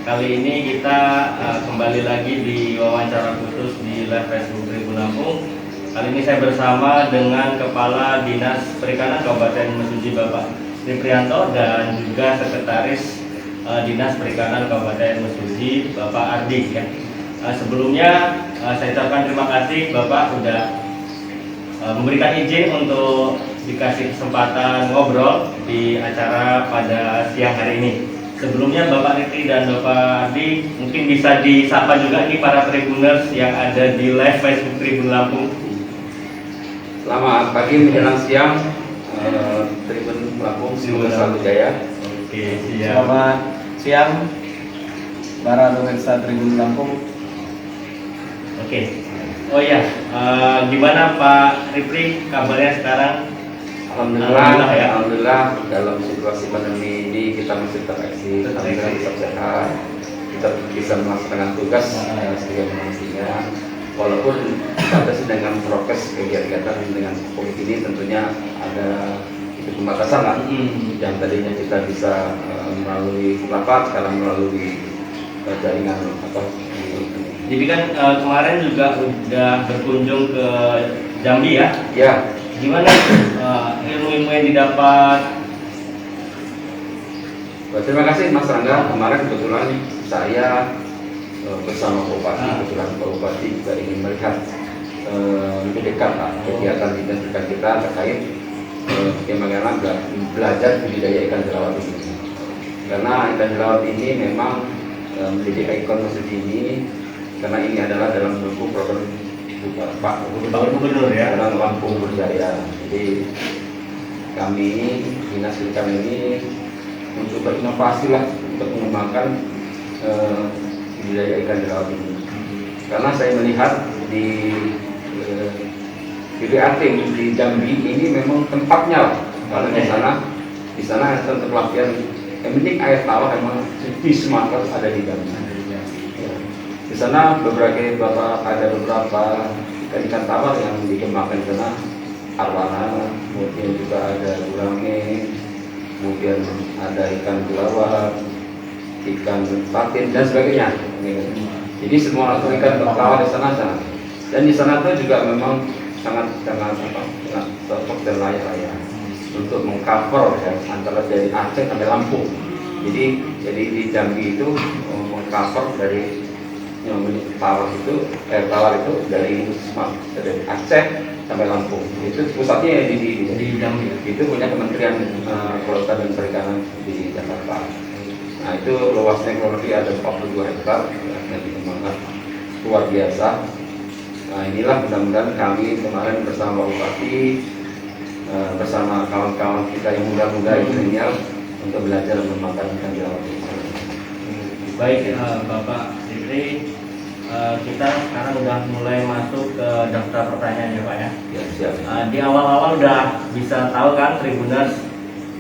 Kali ini kita kembali lagi di wawancara khusus di live Facebook Tribun Lampung. Kali ini saya bersama dengan Kepala Dinas Perikanan Kabupaten Mesuji Bapak Triprianto dan juga Sekretaris Dinas Perikanan Kabupaten Mesuji Bapak Ardi. Ya. Sebelumnya saya ucapkan terima kasih Bapak sudah memberikan izin untuk dikasih kesempatan ngobrol di acara pada siang hari ini. Sebelumnya Bapak Riti dan Bapak Ardi mungkin bisa disapa juga nih para Tribuners yang ada di live Facebook Tribun Lampung. Selamat pagi menjelang siang, Tribun Lampung, semoga selalu jaya. Oke, siap. Selamat siang para pemirsa Tribun Lampung. Oke. Oh ya, gimana Pak Ripri kabarnya sekarang? Alhamdulillah, ya. Alhamdulillah dalam situasi pandemi ini kita masih terkoneksi, alhamdulillah tetap sehat, kita bisa melaksanakan tugas sebagai manusia. Walaupun dibatasi dengan prokes kegiatan dengan COVID ini tentunya ada pembatasan lah. Yang tadinya kita bisa melalui rapat, sekarang melalui jaringan atau. Jadi kan kemarin juga udah berkunjung ke Jambi ya? Ya. Gimana ilmu-ilmu yang didapat? Terima kasih Mas Rangga. Kemarin kebetulan saya bersama Pak Bupati, kebetulan Pak Bupati juga ingin melihat lebih dekat kegiatan dinas kita terkait bagaimana belajar budidaya ikan jerawat ini. Karena ikan jerawat ini memang menjadi ikon Mesuji ini, karena ini adalah dalam bentuk program Pak Gubernur ya, dalam Lampung Berjaya. Jadi kami dinas perikanan ini mencoba inovasi lah untuk mengembangkan budidaya ikan jerawat ini. Karena saya melihat di BPAT di Jambi ini memang tempatnya lah. Kalau di sana tempat pelatihan yang penting air tawar memang di Sumatera ada di Jambi. Di sana ada beberapa ikan tawar yang dikembangkan di sana, arwana, kemudian juga ada gurange, kemudian ada ikan belawar, ikan patin dan sebagainya. Jadi semua ikan tawar di sana. Dan di sana tuh juga memang sangat cocok dan layak ya untuk mengcover ya, antara dari Aceh sampai Lampung. Jadi di Jambi itu mengcover dari tawar itu dari Aceh sampai Lampung. Itu pusatnya di Jambi. Itu punya Kementerian Kelautan dan Perikanan di Jakarta. Nah itu luasnya kurang lebih ada 42 hektar yang dikembangkan luar biasa. Nah inilah mudah-mudahan kami kemarin bersama Bupati bersama kawan-kawan kita yang muda-muda milenial untuk belajar mengembangkan ikan jerawat. Baik Bapak Ripri, kita sekarang udah mulai masuk ke daftar pertanyaan ya Pak ya. Ya siap. Di awal-awal udah bisa tahu kan Tribuners,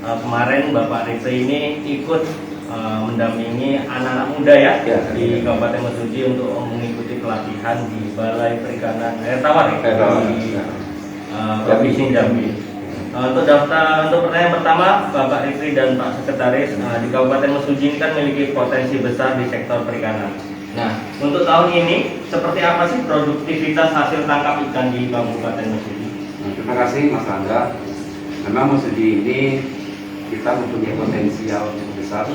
kemarin Bapak Ripri ini ikut mendampingi anak-anak muda ya, di Kabupaten Mesuji untuk mengikuti pelatihan di Balai Perikanan Air Tawar ya, di Provinsi Jambi. Untuk pertanyaan pertama, Bapak Ripri dan Pak Sekretaris, di Kabupaten Mesuji ini kan memiliki potensi besar di sektor perikanan. Nah, untuk tahun ini seperti apa sih produktivitas hasil tangkap ikan di Kabupaten Mesuji? Terima kasih Mas Rangga. Memang Mesuji ini kita mempunyai potensial besar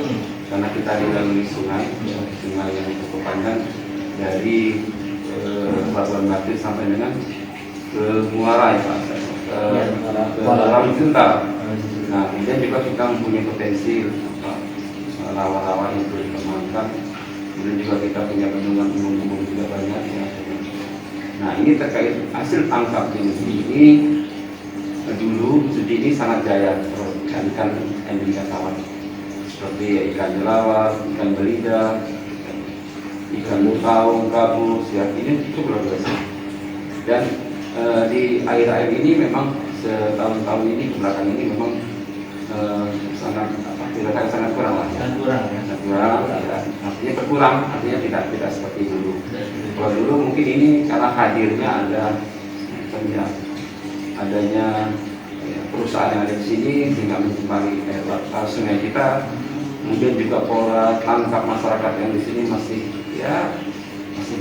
karena kita dilalui sungai yang cukup panjang dari Pelabuhan Batu sampai dengan ke Muara ya Pak, ke Laut Junta. Nah, kemudian juga kita mempunyai potensi rawa-rawa yang perlu dikembangkan. Kemudian juga kita punya bendungan umum juga banyak ya. Nah ini terkait hasil tangkap jenis ini, dulu Mesuji ini sangat jaya ikan endemik tawar seperti ikan jerawat, ikan belida, ikan mutaung, gabus ya, ini cukup luar biasa. Dan di akhir-akhir ini memang setahun-tahun ini belakang ini memang sangat kurang lah. Kurang ya. Artinya berkurang, artinya tidak seperti dulu. Kalau dulu mungkin ini karena hadirnya adanya perusahaan yang ada di sini sehingga menjemari sungai kita Kemudian juga pola tangkap masyarakat yang di sini masih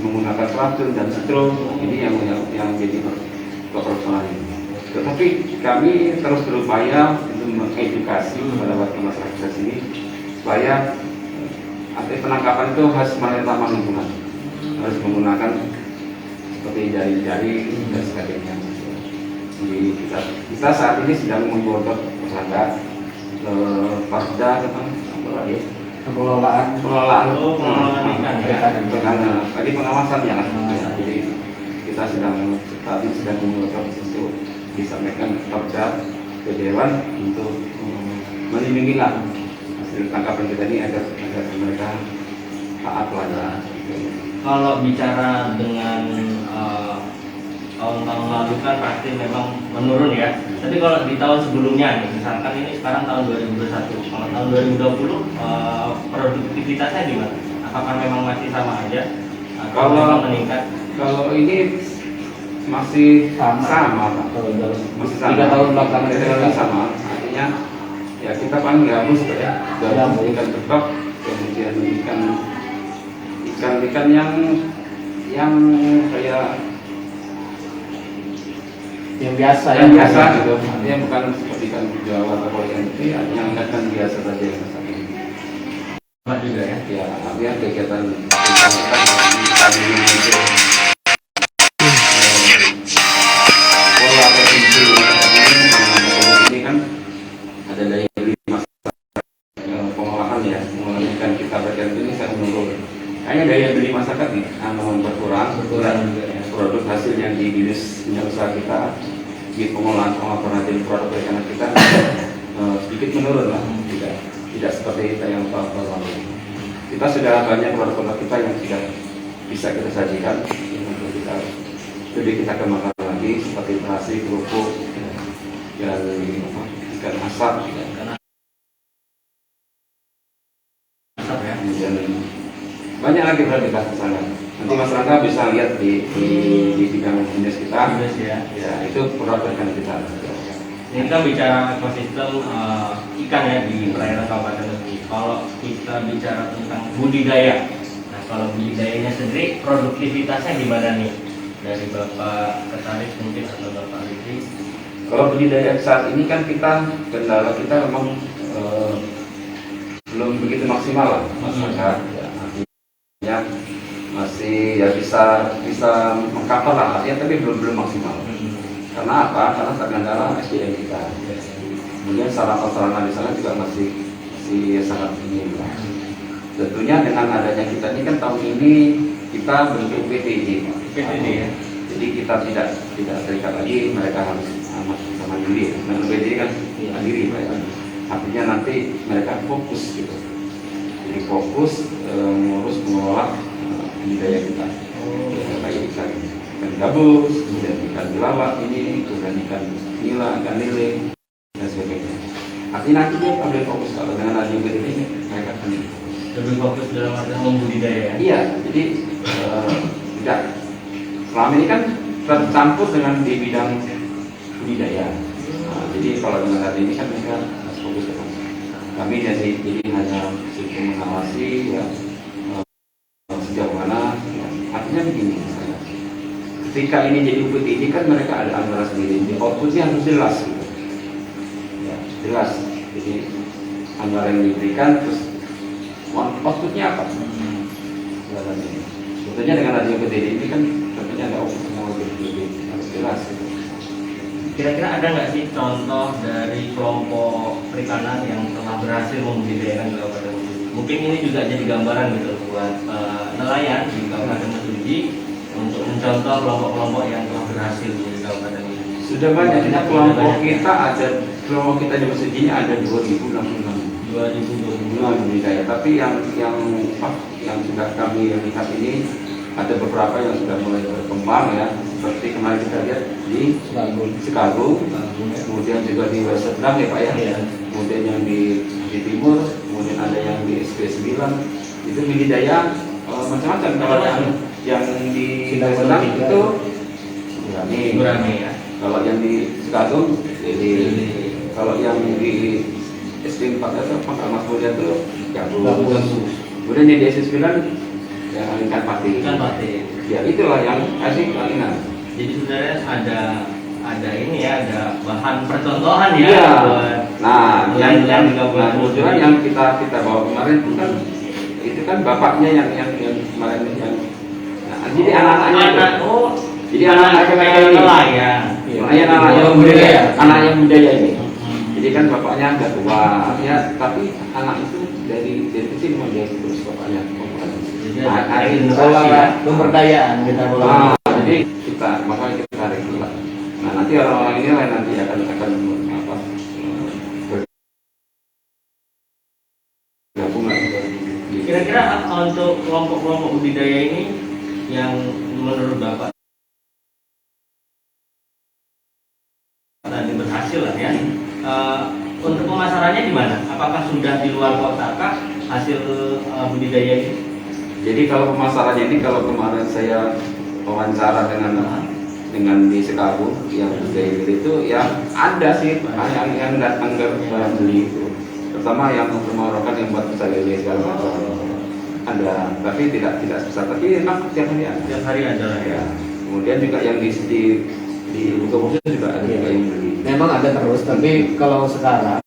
menggunakan racun dan setrum. Ini yang jadi persoalan ini. Tetapi kami terus berupaya untuk mengedukasi kepada warga masyarakat sini supaya penangkapan itu harus ramah lingkungan, harus menggunakan seperti jari-jari dan sebagainya. Jadi kita saat ini sedang menggodok tersangka Perda tentang pengelolaan tadi pengawasan ya. Jadi kita sedang menggodok untuk disampaikan Perda ke Dewan untuk melindungi hasil tangkapan kita ini agar mereka taat pada. Kalau bicara dengan tahun-tahun lalu kan pasti memang menurun ya. Tapi kalau di tahun sebelumnya, misalkan ini sekarang tahun 2021, kalau tahun 2020 produktivitasnya gimana? Apakah memang masih sama aja? Atau Kalau memang meningkat? Kalau ini masih sama Pak. Masih sama. 3 tahun belakangan Masih sama. Artinya ya kita paling gabus ya. Gabus ikan tebak, kemudian ikan yang kayak yang biasa gitu. Artinya bukan seperti ikan Jawa atau yang itu, yang ikan biasa saja yang saat ini. Juga ya. Ya, artinya kegiatan tadi itu pola provinsi ini kan ada daya beli pengolahan ya, pengolahan ikan kita bagian ini kan menurun. Kayaknya daya beli masyarakat nih berkurang juga ya. Produk hasil yang di dinas usaha kita di pengolahan pengadil produk perikanan kita sedikit menurun lah, tidak seperti kita yang lalu. Kita sudah banyak produk-produk kita yang sudah bisa kita sajikan untuk kita jadi kita kembangkan lagi seperti terasi, kerupuk, dan ikan asap. Kemudian banyak lagi produk kita sana. Nanti masyarakat bisa lihat di bidang bisnis kita. Ya, itu produk ikan kita. Ini kita bicara ekosistem ikan ya di perairan Kabupaten Mesir. Kalau kita bicara tentang budidaya, nah kalau budidayanya sendiri produktivitasnya gimana nih? Dari Bapak Ketaris mungkin atau Bapak Rizky? Kalau budidaya saat ini kan kendala kita memang belum begitu maksimal lah masyarakat. Ya, masih ya bisa mengcover lah artinya, tapi belum maksimal. Karena apa? Karena terkendala SDM kita. Kemudian sarana di sana juga masih sangat minim. Tentunya dengan adanya kita ini kan tahun ini kita bentuk PTD. ya. Jadi kita tidak terikat lagi, mereka harus sama diri. Menurut PTD kan mandiri, artinya nanti mereka fokus gitu. Jadi fokus mengurus mengelola budidaya kita. Baik ikan gabus, kemudian ikan belawak ini, kemudian ikan nila, ikan lele, dan sebagainya. Artinya nanti dia ambil fokus kalau dengan adanya ini mereka akan Lebih fokus dalam artian membudidaya ya? Iya, jadi tidak selama ini kan tercampur dengan di bidang budidaya. Nah, jadi kalau dengan adanya ini kan mereka harus fokus ke sana. Kami jadi hanya mengawasi ya sejauh mana. Ya, artinya begini. Ketika ini jadi UPT ini kan mereka ada anggaran sendiri, jadi outputnya harus jelas gitu. Ya, jelas. Jadi anggaran yang diberikan terus outputnya apa? Sebetulnya dengan adanya UPT ini kan tentunya ada output yang lebih harus jelas gitu. Kira-kira ada nggak sih contoh dari kelompok perikanan yang telah berhasil membudidayakan di Kabupaten Mesuji? Mungkin ini juga jadi gambaran gitu buat nelayan di Kabupaten Mesuji untuk mencontoh kelompok-kelompok yang telah berhasil di Kabupaten Mesuji. Sudah banyak, kelompok kita di Mesuji ini ada 2066 budidaya. Tapi yang sudah kami lihat ini ada beberapa yang sudah mulai berkembang ya. Seperti kemarin kita lihat di Chicago, kemudian juga di West Sedang ya Pak ya. Kemudian yang di timur, kemudian ada yang di SP9. Itu budidaya macam-macam. Kalau yang di Sedang itu Gurame ya. Kalau yang di Chicago, jadi kalau yang di SD 4 atau Pangkal Mas Mulia itu gabus. Gabus. Kemudian di SD 9 yang ikan pati. Ikan pati. Ya itulah yang asik palingan. Jadi sebenarnya ada ini ya, ada bahan percontohan ya Iya. buat Nah, yang gabungan kebetulan yang kita bawa kemarin itu kan bapaknya yang kemarin yang nah, jadi anak-anaknya itu. Jadi anak-anak mereka ini nelayan. anak yang budaya ini. Jadi kan bapaknya agak tua, ya tapi anak itu dari kecil memang dia terus bapaknya. Nah, hari ini Pemberdayaan kita Nah, jadi makanya kita tarik dulu. Nah, nanti orang-orang ini lah nanti akan apa? Gabung lagi. Kira-kira untuk kelompok-kelompok budidaya ini yang menurut Bapak tadi berhasil lah ya. Untuk pemasarannya di mana? Apakah sudah di luar kota kah hasil budidaya ini? Jadi kalau pemasarannya ini kalau kemarin saya wawancara dengan di Chicago yang budaya itu ya ada sih yang datang ke beli itu. Pertama yang rumah-rumah yang buat lele segala macam ada, tapi tidak besar, tapi memang tiap hari ada. Tiap hari ada lah ya. Kemudian juga yang di Buka juga ada juga yang beli. memang ada terus, tapi kalau sekarang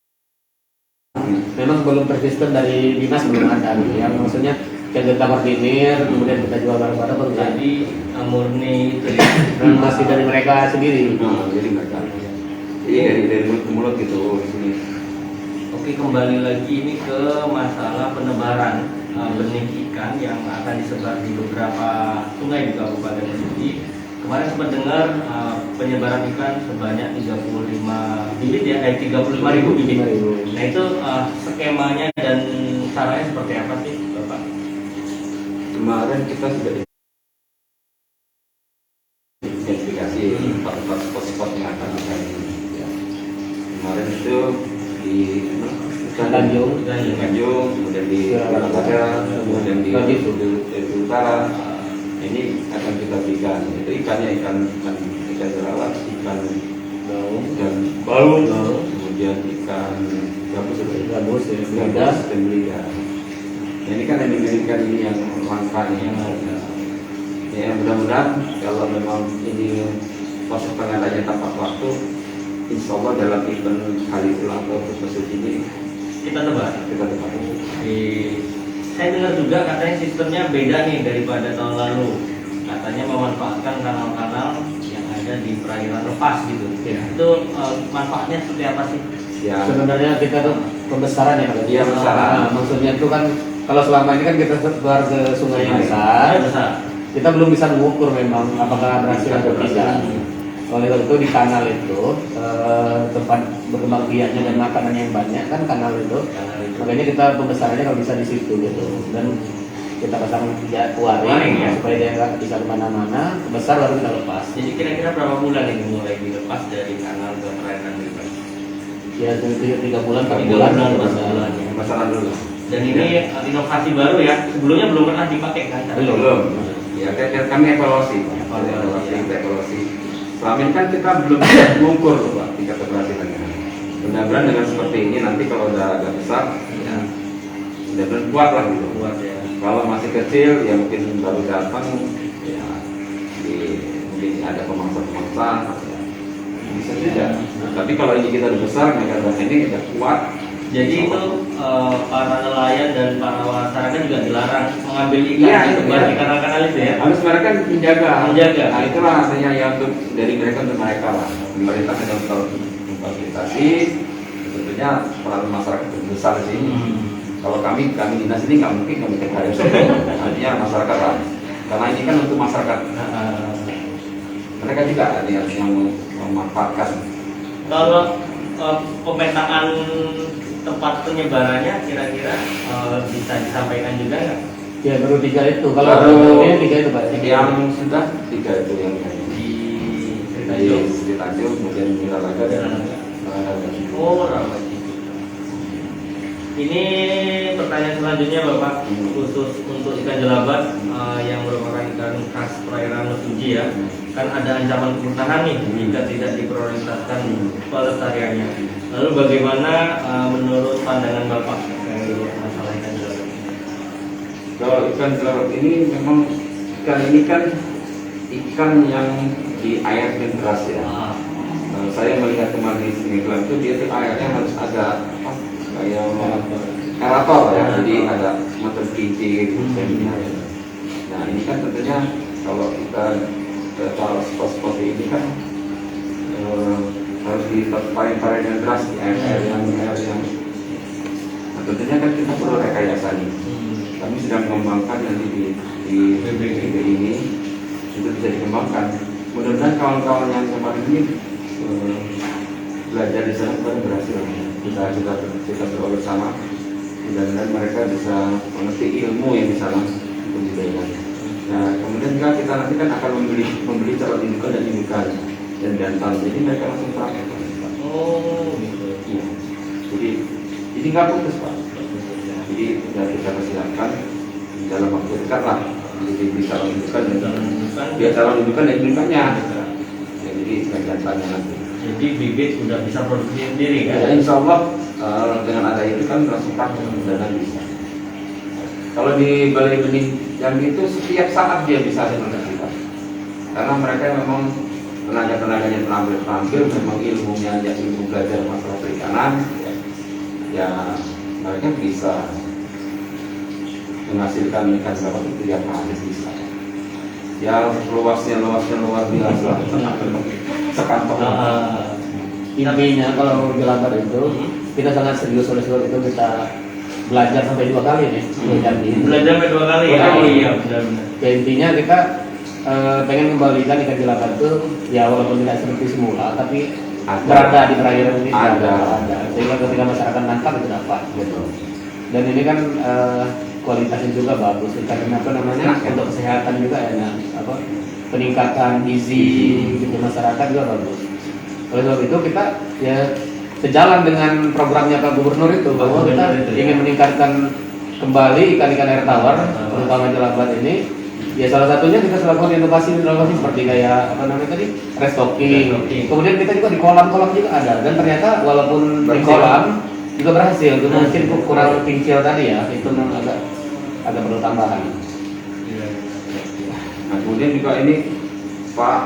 memang belum tersistem dari dinas, belum ada gitu. Yang maksudnya kita koordinir, kemudian kita jual barang-barang baru jadi Jadi murni itu ya. masih dari mereka sendiri. Nah, jadi mereka dari mulut ke mulut gitu di sini. Oke, kembali lagi ini ke masalah penebaran benih ikan yang akan disebar di beberapa sungai di Kabupaten Mesuji. Kemarin sempat dengar penyebaran ikan sebanyak 35 bibit ya, 35.000 bibit. 35.000. Nah itu skemanya dan caranya seperti apa sih, Bapak? Kemarin kita sudah identifikasi tempat spot-spot yang akan kita ya. Kemarin itu di Tanjung, Tanjung, kemudian di Surabaya, kemudian di Utara. Ini akan kita berikan. Itu ikannya ikan jerawat, ikan baung, kemudian ikan gabus ya, dan beliga. Ini kan ikan ini yang langka nih. Ya mudah-mudahan kalau memang ini proses pengadanya tepat waktu, insya Allah dalam event kali ulang tahun khusus ini Kita tebar. Saya dengar juga katanya sistemnya beda nih daripada tahun lalu. Katanya memanfaatkan kanal-kanal yang ada di perairan lepas gitu. Ya. Itu manfaatnya seperti apa sih? ya Sebenarnya kita tuh pembesaran ya kalau Iya, pembesaran. Nah, maksudnya itu kan kalau selama ini kan kita sebar ke sungai yang besar, Besar. kita belum bisa mengukur memang apakah berhasil atau tidak. Oleh karena itu di kanal itu tempat berkembang biaknya dan makanan yang banyak kan kanal itu. Makanya kita pembesarannya kalau bisa di situ gitu. Dan kita pasang Waring, ya. supaya dia nggak bisa kemana-mana, besar baru kita lepas. Jadi kira-kira berapa bulan ini mulai dilepas dari kanal ke perairan bebas? Ya 3 bulan, 4 3 bulan, bulan, baru 4 bisa. bulan ya. masalah dulu. Dan ini inovasi baru ya. Sebelumnya belum pernah dipakai kan? Belum. Ya kami evaluasi. Evaluasi. Evaluasi. Selama ini kan kita belum bisa mengukur loh Pak tingkat keberhasilannya. Mudah-mudahan dengan seperti ini nanti kalau udah agak besar, ya mudah-mudahan kuat lah gitu. Buat ya. Kalau masih kecil ya mungkin baru datang ya mungkin ada pemangsa-pemangsa ya, bisa saja. Tapi kalau ini kita udah besar, mereka ini udah kuat. Jadi itu para nelayan dan para masyarakat juga dilarang mengambil ikan Iya, sebar iya. di kanal-kanal itu ya. Harus mereka menjaga. Menjaga. Nah itulah artinya ya untuk dari mereka untuk mereka lah. Pemerintah hanya memfasilitasi. Tentunya peran masyarakat besar sih. Kalau kami dinas ini nggak mungkin kami terkait. Artinya masyarakat lah. Karena ini kan untuk masyarakat. Mereka juga ada yang memanfaatkan. Kalau pemetaan tempat penyebarannya kira-kira bisa disampaikan juga nggak? Ya baru 3 itu. Kalau Baru ini 3 itu Pak. yang sudah 3 itu yang Di di Sri Tanjung, kemudian Miralaga dan Oh, Rawaji. Ini pertanyaan selanjutnya Bapak, khusus untuk ikan jelabat yang merupakan ikan khas perairan Mesuji ya, kan ada ancaman kepunahan nih jika tidak diprioritaskan pelestariannya. Lalu bagaimana menurut pandangan Bapak terkait masalah ikan jelabat? Kalau ikan jelabat ini memang ikan ini kan ikan yang di air yang deras ya. Saya melihat kemarin di Singapura itu dia tuh airnya harus ada apa, kayak aerator ya, jadi ada motor kincir gitu. Nah ini kan tentunya kalau kita taruh spot seperti ini kan harus di paling yang deras di air yang nah, tentunya kan kita perlu rekayasa nih. Kami sedang mengembangkan nanti di BBG ini itu bisa dikembangkan. Mudah-mudahan kawan-kawan yang kemarin ini belajar di sana berhasil. Kita beroleh sama. Mudah-mudahan mereka bisa mengerti ilmu yang di sana budidaya. Nah, kemudian juga kita nanti kan akan membeli calon indukan dan indukan dan jantan. Jadi mereka langsung praktek. Oh, gitu. Iya. Jadi ini nggak putus Pak. Jadi sudah kita persiapkan dalam waktu dekat lah. Jadi bisa indukan dan dia calon indukan dan indukannya. Ya, jadi jantannya nanti. Jadi bibit sudah bisa produksi sendiri kan? Ya, insya Allah dengan ada itu kan langsung praktek dan bisa. Kalau di balai benih yang itu setiap saat dia bisa diperhatikan. Karena mereka memang tenaga-tenaganya terampil, memang ilmunya ya ilmu belajar masalah perikanan, ya mereka bisa menghasilkan ikan jelabat itu tiap hari bisa. Ya luasnya luar biasa. Sekantong. Intinya kalau jelabat itu kita sangat serius oleh sebab itu kita belajar sampai 2 kali nih Belajar sampai 2 kali ya? Oh iya benar-benar. Ya, intinya kita pengen kembalikan ikan jelabat itu ya walaupun tidak seperti semula tapi berada di perairan ini ada. Sehingga ketika masyarakat nangkap itu dapat gitu. Dan ini kan kualitasnya juga bagus karena apa namanya untuk kesehatan juga enak, apa peningkatan gizi gitu masyarakat juga bagus. Oleh sebab itu kita ya sejalan dengan programnya Pak Gubernur itu bahwa kita ingin meningkatkan kembali ikan-ikan air tawar terutama jelabat ini. Ya salah satunya kita melakukan inovasi seperti kayak apa namanya tadi restocking. Kemudian kita juga di kolam-kolam juga ada dan ternyata walaupun di kolam juga berhasil. Itu mungkin kurang kincil tadi ya itu memang agak perlu tambahan. Nah kemudian juga ini Pak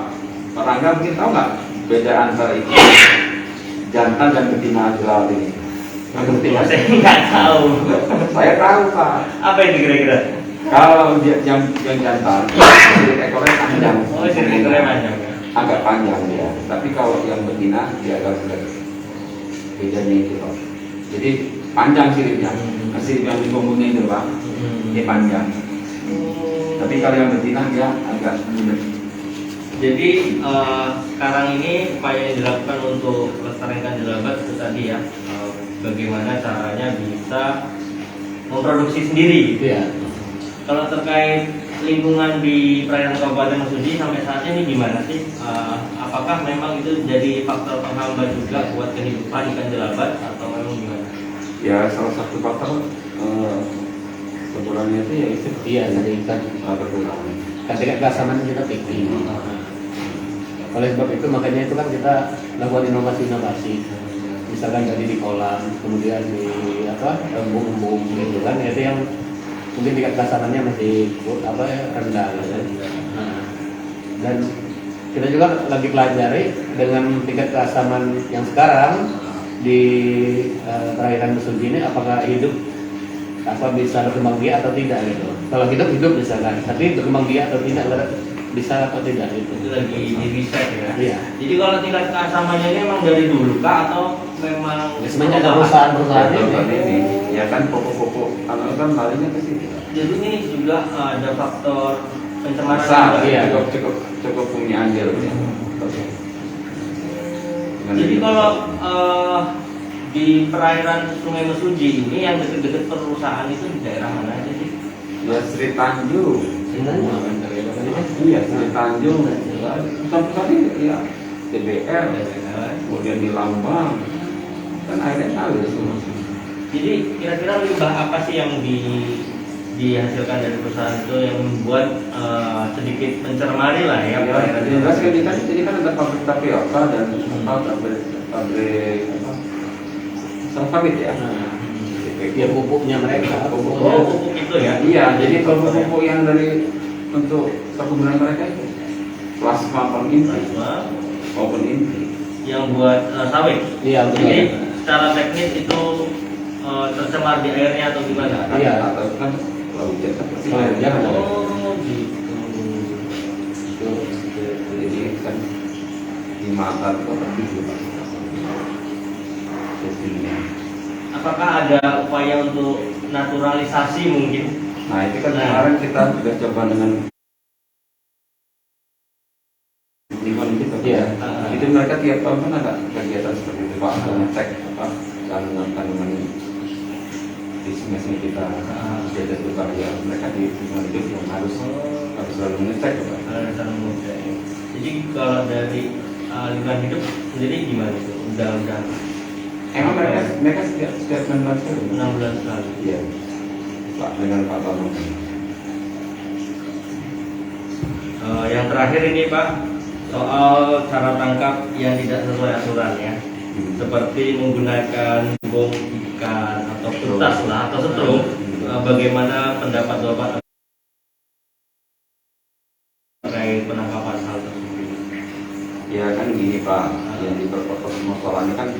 Rangga mungkin tahu nggak beda antara itu jantan dan betina jelabat ini? Saya nggak tahu. Saya tahu Pak. Apa itu kira-kira? Kalau yang jantan, ekornya panjang. Oh, ekornya panjang. Agak panjang ya. Tapi kalau yang betina dia agak berat. Bedanya itu Pak. Jadi panjang siripnya. Sirip yang di punggungnya itu Pak. Dia panjang. Tapi kalau yang betina dia agak bulat. Jadi sekarang ini upaya yang dilakukan untuk melestarikan jelabat itu tadi ya, bagaimana caranya bisa memproduksi sendiri gitu ya. Kalau terkait lingkungan di perairan Kabupaten Mesuji sampai saat ini gimana sih? Apakah memang itu jadi faktor penghambat juga buat kehidupan ikan jelabat atau memang gimana? Ya salah satu faktor kekurangnya itu ya itu Jadi ikan berkurang. ketika keasaman kita tinggi. Oleh sebab itu makanya itu kan kita lakukan inovasi. Misalkan jadi di kolam, kemudian di embung-embung gitu kan, itu yang mungkin tingkat keasamannya masih rendah gitu. Nah, dan kita juga lagi pelajari dengan tingkat keasaman yang sekarang di perairan Mesuji ini apakah hidup bisa berkembang biak atau tidak gitu. Kalau hidup misalkan, tapi berkembang biak atau tidak bisa atau tidak itu lagi di riset ya. Iya. Jadi kalau tingkat keasamannya ini memang dari dulu kah atau memang sebenarnya ada perusahaan ini ya kan pokok-pokok kan larinya ke situ. Jadi ini juga ada faktor pencemaran Masa, juga. Iya. cukup punya anjir ya. Jadi kalau di perairan Sungai Mesuji ini yang dekat-dekat perusahaan itu di daerah mana aja sih? Ya Sri Tanjung. Iya Sri Tanjung. Sampai ya TBR. Kemudian di Lambang. Kan airnya ngalir semua. Jadi kira-kira limbah apa sih yang dihasilkan dari perusahaan itu yang membuat sedikit mencemari lah ya? Jelas kan ini kan ada pabrik tapioka dan pabrik sawit ya. Ya pupuknya mereka. Oh, pupuk itu ya? Iya, jadi pupuk yang dari untuk perkebunan mereka itu plasma maupun inti. Yang buat sawit. Iya, betul. Jadi secara teknis itu tercemar di airnya atau gimana? Iya. Atau kan kalau hujan seperti Oh, airnya hujan. ada. Oh, gitu. Jadi kan di mata itu lebih juga. Jadinya. Apakah ada upaya untuk naturalisasi mungkin? Nah itu kan kemarin kita sudah coba dengan lingkungan kita. Iya. Itu mereka tiap tahun kan ada kegiatan seperti itu Pak, ngecek kandungan di sungai kita jadi supaya mereka di lingkungan hidup yang harus selalu ngecek Pak. Jadi kalau dari lingkungan hidup sendiri gimana itu? Udah Emang mereka setiap 6 bulan sekali. 6 bulan sekali. Iya. Pak dengan Pak Bambang. Yang terakhir ini Pak, soal cara tangkap yang tidak sesuai aturan ya, seperti menggunakan bom ikan atau petas lah atau setrum. Bagaimana pendapat Bapak terkait penangkapan hal tersebut? Ya kan gini Pak, yang dipermasalahannya kan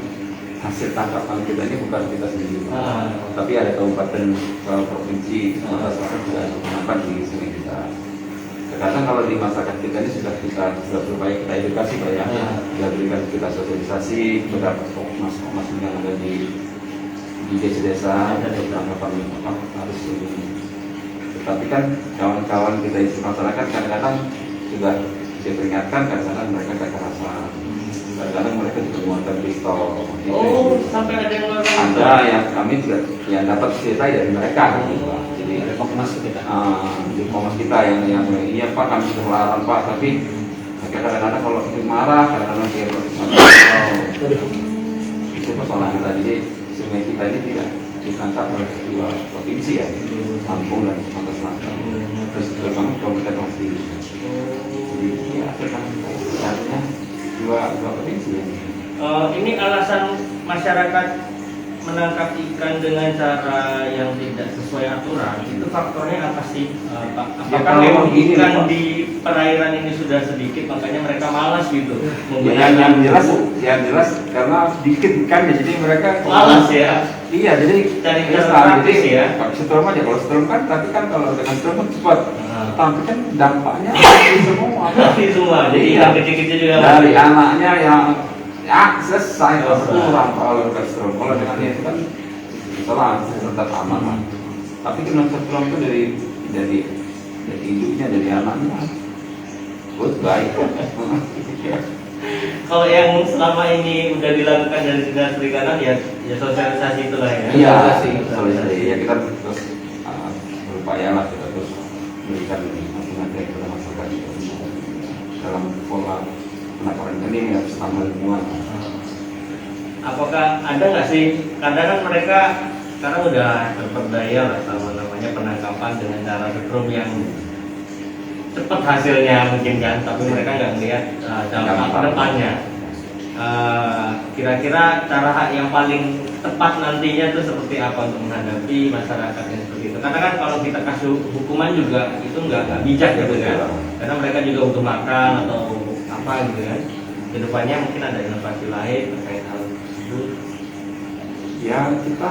hasil tangkapan kita ini bukan kita sendiri Pak. Tapi ada kabupaten provinsi Sumatera Selatan juga penangkapan di sungai kita. Kadang kalau di masyarakat kita ini sudah berupaya kita edukasi Pak ya, sudah berikan kita sosialisasi beberapa mas yang ada di desa-desa dan tangkapan harus ini. Tetapi kan kawan-kawan kita di masyarakat kadang-kadang juga diperingatkan, kadang-kadang mereka gak rasa. Kadang-kadang mereka juga mengeluarkan pistol. Oh, sampai ada yang mengeluarkan pistol? Ada yang kami juga yang dapat cerita dari mereka. Jadi Komnas kita. di komnas kita yang iya Pak kami sudah larang Pak, tapi kadang-kadang kalau itu marah, kadang-kadang dia itu persoalan kita. Jadi sungai kita ini tidak ditangkap oleh dua provinsi ya, Lampung dan Sumatera Selatan. Terus terutama kabupaten masih. Jadi ya artinya dua provinsi ya. Ini alasan masyarakat menangkap ikan dengan cara yang tidak sesuai aturan, itu faktornya apa sih Pak? Ya, Apakah kalau memang gini, ikan Pak. di perairan ini sudah sedikit makanya mereka malas gitu Ya, yang jelas karena sedikit ikannya, jadi mereka malas ya. Iya, jadi Cari ya, cara praktis jadi, ya. Pak, setrum aja kalau setrum kan, tapi kan kalau dengan setrum kan cepat. Nah. Tapi kan dampaknya mati semua. Mati semua, jadi Iya. ikan kecil-kecil juga Dari mati. anaknya yang ya selesai Selesai. kurang kalau dengan setrum. Kalau dengan itu kan salah tetap aman lah. Tapi dengan setrum itu dari induknya, dari anaknya, baik. Kalau yang selama ini udah dilakukan dari dinas perikanan ya sosialisasi itulah ya. Iya, sosialisasi. Ya kita terus berupaya lah kita terus memberikan materi kepada masyarakat dalam pola penangkapan ini harus sama lingkungan. Apakah ada nggak sih kadang kan mereka sekarang udah terperdaya lah sama namanya penangkapan dengan cara setrum yang cepat hasilnya mungkin kan, tapi mereka nggak melihat dampak ke depannya. Kira-kira cara yang paling tepat nantinya itu seperti apa untuk menghadapi masyarakat yang seperti itu? Karena kan kalau kita kasih hukuman juga itu nggak bijak gitu kan, karena mereka juga butuh makan atau apa gitu kan. Kedepannya mungkin ada inovasi lain terkait hal tersebut. Ya kita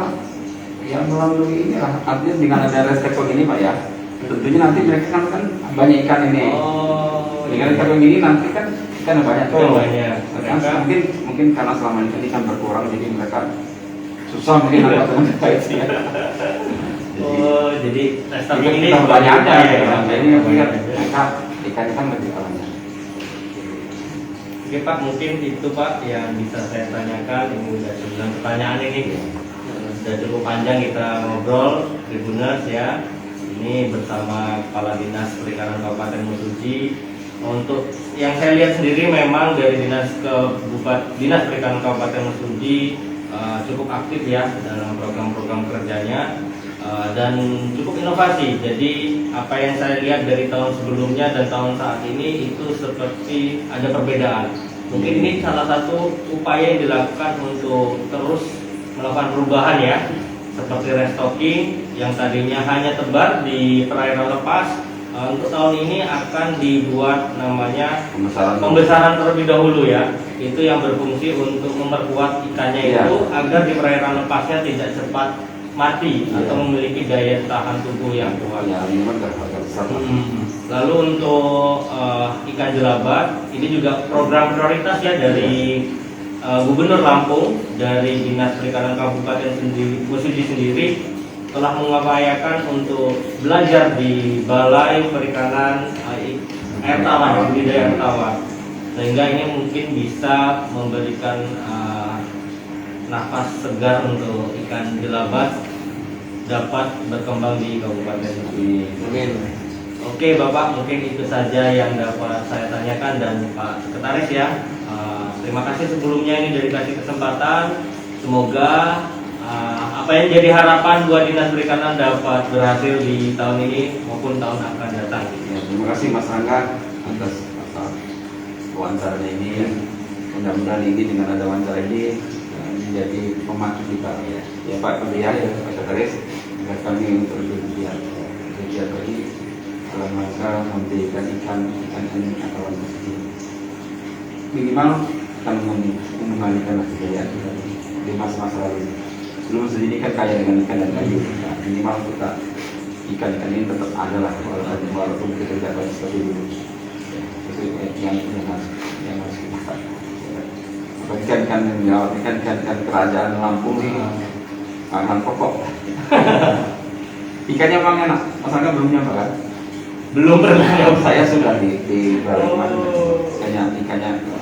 yang melalui ini lah, artinya dengan ada restriktor ini Pak ya, tentunya nanti mereka kan banyak ikan ini. Dengan ikan ini nanti kan ikan banyak tuh. Banyak. Mungkin karena selama ini ikan berkurang, jadi mereka susah mungkin ada mereka itu ya. Jadi tapi ini kita banyak aja ya. Jadi melihat mereka ikan lebih banyak. Oke Pak, mungkin itu Pak yang bisa saya tanyakan. Ini udah 9 pertanyaan ini. Sudah cukup panjang kita ngobrol Tribuners ya. Ini bersama Kepala Dinas Perikanan Kabupaten Mesuji. Untuk yang saya lihat sendiri memang dari Dinas Perikanan Kabupaten Mesuji cukup aktif ya dalam program-program kerjanya dan cukup inovasi. Jadi apa yang saya lihat dari tahun sebelumnya dan tahun saat ini itu seperti ada perbedaan. Mungkin ini salah satu upaya yang dilakukan untuk terus melakukan perubahan ya, seperti restocking yang tadinya hanya tebar di perairan lepas. Untuk tahun ini akan dibuat namanya pembesaran terlebih dahulu ya. Itu yang berfungsi untuk memperkuat ikannya itu agar di perairan lepasnya tidak cepat mati atau memiliki daya tahan tubuh yang kuat. Lalu untuk ikan jelabat ini juga program prioritas ya dari Gubernur Lampung, dari Dinas Perikanan Kabupaten Mesuji sendiri telah mengupayakan untuk belajar di Balai Perikanan Air Tawar, budidaya air tawar, sehingga ini mungkin bisa memberikan nafas segar untuk ikan jelabat dapat berkembang di Kabupaten Mesuji. Oke Bapak, mungkin itu saja yang dapat saya tanyakan dan Pak Sekretaris ya. Terima kasih sebelumnya ini dari kasih kesempatan. Semoga apa yang jadi harapan buat Dinas Perikanan dapat berhasil di tahun ini maupun tahun akan datang. Ya, terima kasih Mas Rangga atas wawancaranya ini. Mudah-mudahan ini dengan ada wawancara ini menjadi pemacu kita ya Pak Pendirian, Pak Sekretaris, agar kami untuk bergiat lagi dalam rangka memberikan ikan atau minimal akan mengembalikan kejayaan kita di masa-masa lalu. Sebelum ini kan kaya dengan ikan dan kayu, nah, minimal kita ikan-ikan ini tetap ada lah walaupun kita tidak seperti dulu. Itu yang harus kita lakukan. Ikan yang dirawat, ikan kerajaan Lampung ini makanan pokok. Ikannya memang enak, Mas Angga belum nyoba kan? Belum pernah. Saya sudah di ikannya